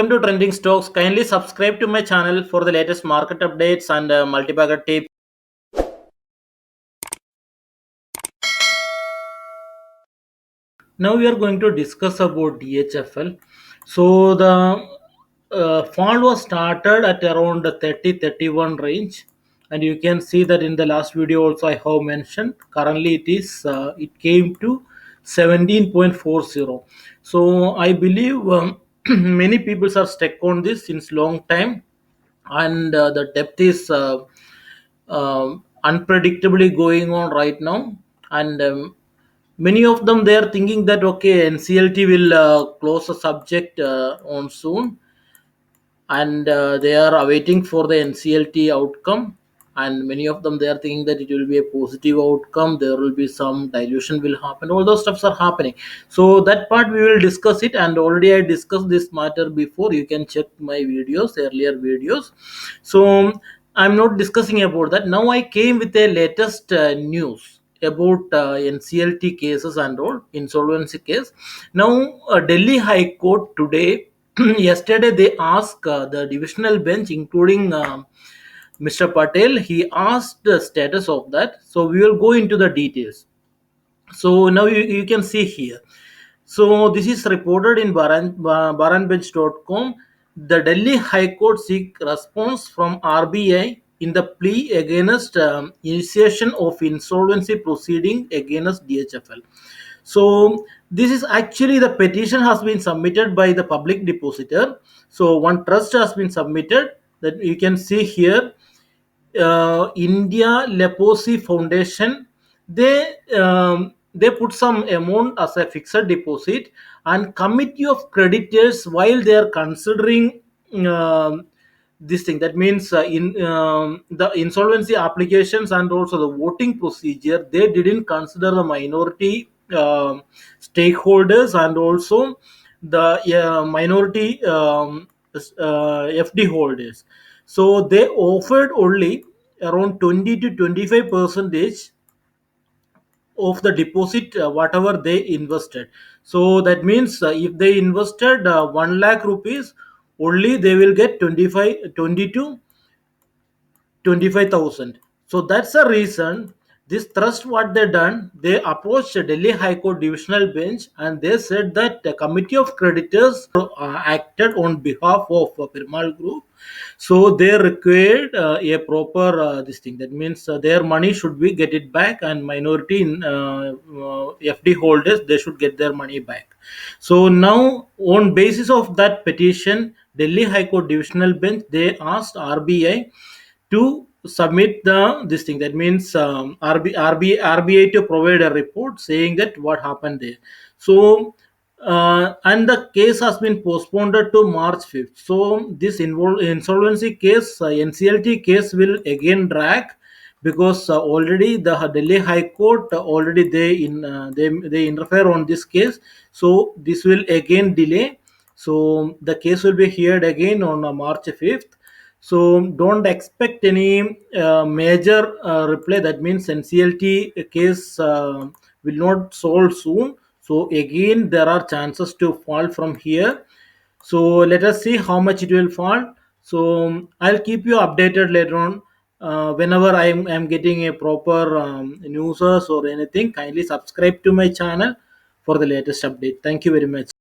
Welcome to Trending Stocks. Kindly subscribe to my channel for the latest market updates and multi-bagger tips. Now we are going to discuss about DHFL. So the fall was started at around the 30-31 range, and you can see that in the last video also I have mentioned. Currently it came to 17.40. So I believe many people are stuck on this since long time, and the depth is unpredictably going on right now, and many of them they are thinking that okay, NCLT will close the subject on soon, and they are awaiting for the NCLT outcome. And many of them they are thinking that it will be a positive outcome. There will be some dilution will happen. All those stuffs are happening. So that part we will discuss it. And already I discussed this matter before. You can check my videos, earlier videos. So I'm not discussing about that. Now I came with a latest news about NCLT cases and all insolvency case. Now Delhi High Court today yesterday they asked the divisional bench including Mr. Patel. He asked the status of that, so we will go into the details. So now you can see here. So this is reported in baranbench.com. The Delhi High Court seek response from RBI in the plea against initiation of insolvency proceeding against DHFL. So this is actually the petition has been submitted by the public depositor. So one trust has been submitted that you can see here. India Leprosy Foundation, they put some amount as a fixed deposit, and committee of creditors while they are considering this thing, that means in the insolvency applications and also the voting procedure, they didn't consider the minority stakeholders and also the minority FD holders. So they offered only around 20 to 25 percentage of the deposit whatever they invested. So that means if they invested 1 lakh rupees, only they will get 25,000. So that's the reason this trust what they done, they approached the Delhi High Court divisional bench and they said that the committee of creditors acted on behalf of Piramal Group. So they required a proper this thing, that means their money should be get it back, and minority in, FD holders they should get their money back. So now on basis of that petition, Delhi High Court divisional bench they asked RBI to submit the this thing, that means RBI to provide a report saying that what happened there. So and the case has been postponed to March 5th. So this insolvency case, NCLT case will again drag, because already the Delhi High Court already they interfere on this case. So this will again delay. So the case will be heard again on March 5th. So don't expect any major reply. That means NCLT case will not solve soon. So again, there are chances to fall from here. So let us see how much it will fall. So I'll keep you updated later on. Whenever I'm getting a proper news or anything, kindly subscribe to my channel for the latest update. Thank you very much.